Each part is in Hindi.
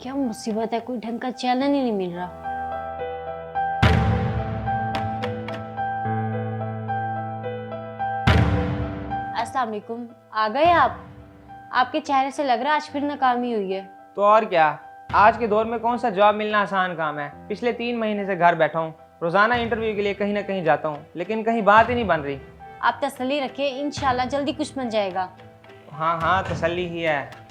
क्या मुसीबत है, कोई ढंग का चैनल ही नहीं मिल रहा। अस्सलाम वालेकुम, आ गए आप? आपके चेहरे से लग रहा है आज फिर नाकामी हुई है। तो और क्या, आज के दौर में कौन सा जॉब मिलना आसान काम है। पिछले 3 महीने से घर बैठा हूँ, रोजाना इंटरव्यू के लिए कहीं ना कहीं जाता हूँ, लेकिन कहीं बात ही नहीं बन रही। आप तसल्ली रखिए, इंशाल्लाह जल्दी कुछ बन जाएगा। हाँ हाँ, तसल्ली ही है।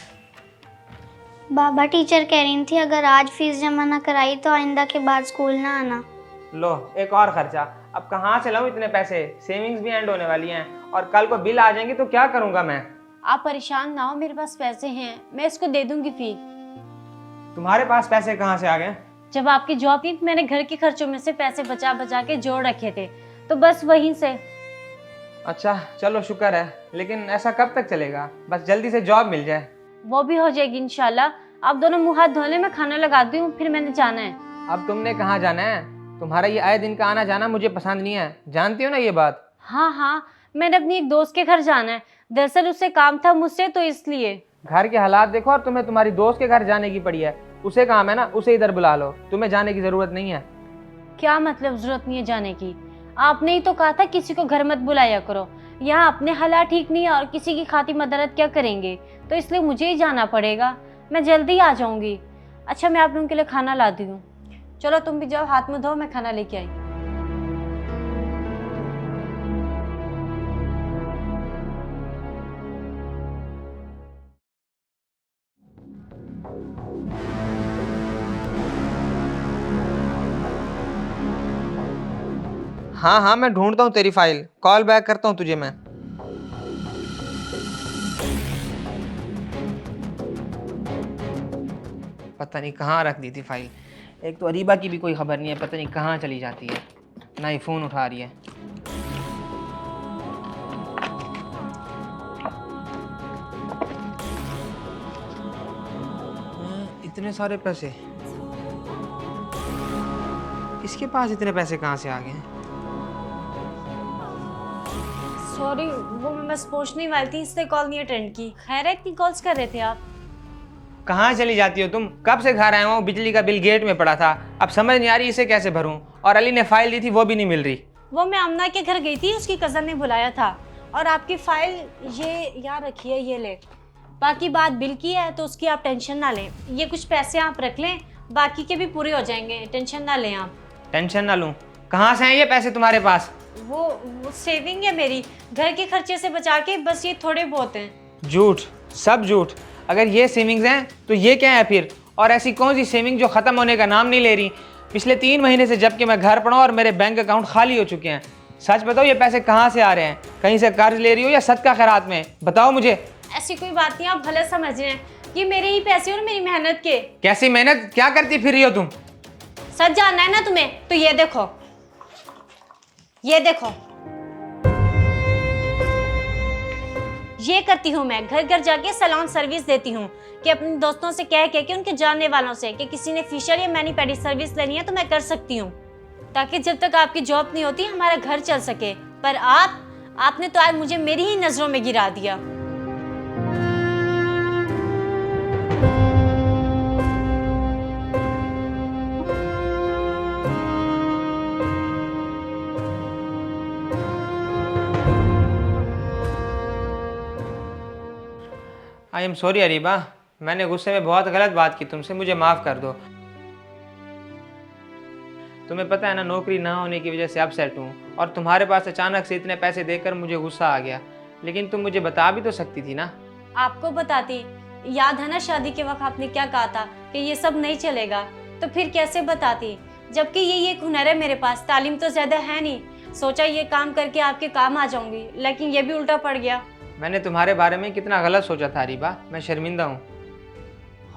बाबा टीचर कह रही थी अगर आज फीस जमा ना कराई तो आइंदा के बाद स्कूल ना आना। लो एक और खर्चा, अब कहाँ से लाऊं इतने पैसे। सेविंग्स भी एंड होने वाली हैं और कल को बिल आ जाएंगे तो क्या करूँगा मैं। आप परेशान ना हो, मेरे पास पैसे हैं, मैं इसको दे दूंगी फी। तुम्हारे पास पैसे कहाँ से आ गए? जब आपकी जॉब थी मैंने घर के खर्चों में से पैसे बचा बचा के जोड़ रखे थे, तो बस वहीं से। अच्छा चलो शुक्र है, लेकिन ऐसा कब तक चलेगा? बस जल्दी से जॉब मिल जाए। वो भी हो जाएगी इंशाल्लाह। आप दोनों मुंह हाथ धो लें, मैं खाना लगाती हूँ, फिर मैंने जाना है। अब तुमने कहाँ जाना है? तुम्हारा ये आए दिन का आना जाना मुझे पसंद नहीं है, जानती हो ना ये बात। हाँ हाँ, मैंने अपनी एक दोस्त के घर जाना है, दरअसल उससे काम था मुझसे, तो इसलिए। घर के हालात देखो और तुम्हें तुम्हारी दोस्त के घर जाने की पड़ी है। उसे काम है ना, उसे इधर बुला लो, तुम्हें जाने की जरूरत नहीं है। क्या मतलब जरूरत नहीं है जाने की? आपने ही तो कहा था किसी को घर मत बुलाया करो। यहाँ अपने हालात ठीक नहीं है और किसी की खातिर मदद क्या करेंगे, तो इसलिए मुझे ही जाना पड़ेगा। मैं जल्दी आ जाऊंगी। अच्छा मैं आप लोगों के लिए खाना लाती हूँ। चलो तुम भी जाओ, हाथ मुंह धो, मैं खाना लेके आई। हाँ हाँ, मैं ढूंढता हूँ तेरी फाइल, कॉल बैक करता हूँ तुझे मैं। पता नहीं कहाँ रख दी थी फाइल। एक तो अरीबा की भी कोई खबर नहीं है, पता नहीं कहाँ चली जाती है, ना ही फ़ोन उठा रही है। इतने सारे पैसे, इसके पास इतने पैसे कहाँ से आ गए? सॉरी, वो मैं बस पहुंचने वाली थी, इसलिए कॉल नहीं अटेंड की। खैर है, इतनी कॉल्स कर रहे थे आप? कहाँ चली जाती हो तुम? कब से घर आया हूँ, बिजली का बिल गेट में पड़ा था, अब समझ नहीं आ रही इसे कैसे भरूं। और अली ने फाइल दी थी वो भी नहीं मिल रही। वो मैं अमना के घर गई थी, उसकी कज़न ने बुलाया था। और आपकी फाइल ये यहाँ रखी है, ये ले। बाकी बात बिल की है तो उसकी आप टेंशन ना लें। ये कुछ पैसे आप रख लें, बाकी के भी पूरे हो जाएंगे, टेंशन ना लें आप। टेंशन ना लूँ? कहाँ से हैं ये पैसे तुम्हारे पास? वो सेविंग है मेरी, घर के खर्चे से बचा के, बस ये थोड़े बहुत हैं। झूठ, सब झूठ। अगर ये सेविंग्स हैं तो ये क्या है फिर? और ऐसी कौन सी सेविंग जो ख़त्म होने का नाम नहीं ले रही? पिछले 3 महीने से जबकि मैं घर पड़ा और मेरे बैंक अकाउंट खाली हो चुके हैं। सच बताओ ये पैसे कहाँ से आ रहे हैं? कहीं से कर्ज ले रही हो या सदका खैरात में? बताओ मुझे। ऐसी कोई बात नहीं, आप गलत समझ रहे हैं। ये मेरे ही पैसे और मेरी मेहनत के। कैसी मेहनत? क्या करती फिर रही हो तुम? सच जानना है ना तुम्हें, तो ये देखो, ये देखो, ये करती हूँ मैं। घर घर जाके सैलून सर्विस देती हूँ कि अपने दोस्तों से कह के कि उनके जानने वालों से कि किसी ने फेशियल या मैनी पेडी सर्विस लेनी है तो मैं कर सकती हूँ, ताकि जब तक आपकी जॉब नहीं होती हमारा घर चल सके। पर आपने तो आज मुझे मेरी ही नजरों में गिरा दिया। आई एम सॉरी अरीबा, मैंने गुस्से में बहुत गलत बात की तुमसे, मुझे माफ़ कर दो। तुम्हें पता है ना, नौकरी ना होने की वजह से अपसेट हूँ और तुम्हारे पास अचानक से इतने पैसे देकर मुझे गुस्सा आ गया। लेकिन तुम मुझे बता भी तो सकती थी ना। आपको बताती, याद है ना शादी के वक्त आपने क्या कहा था कि ये सब नहीं चलेगा, तो फिर कैसे बताती? जबकि ये एक हुनर है मेरे पास, तालीम तो ज्यादा है नहीं। सोचा ये काम करके आपके काम आ जाऊंगी, लेकिन ये भी उल्टा पड़ गया। मैंने तुम्हारे बारे में कितना गलत सोचा था अरीबा, मैं शर्मिंदा हूँ।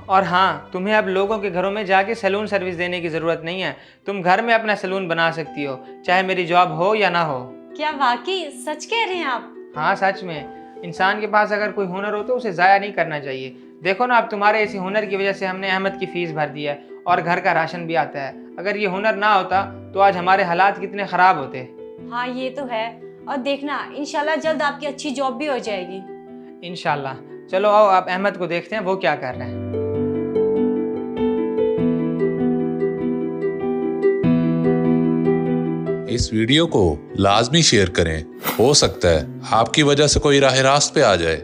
और हाँ, तुम्हें अब लोगों के घरों में जाके सैलून सर्विस देने की ज़रूरत नहीं है। तुम घर में अपना सैलून बना सकती हो, चाहे मेरी जॉब हो या ना हो। क्या वाकई सच कह रहे हैं आप? हाँ सच में, इंसान के पास अगर कोई हुनर हो तो उसे ज़ाया नहीं करना चाहिए। देखो ना, अब तुम्हारे इसी हुनर की वजह से हमने अहमद की फ़ीस भर दी है और घर का राशन भी आता है। अगर ये हुनर ना होता तो आज हमारे हालात कितने ख़राब होते। हाँ ये तो है। और देखना इंशाल्लाह जल्द आपकी अच्छी जॉब भी हो जाएगी। इंशाल्लाह। चलो आओ, आप अहमद को देखते हैं वो क्या कर रहे हैं। इस वीडियो को लाजमी शेयर करें। हो सकता है आपकी वजह से कोई राह रास्त पे आ जाए।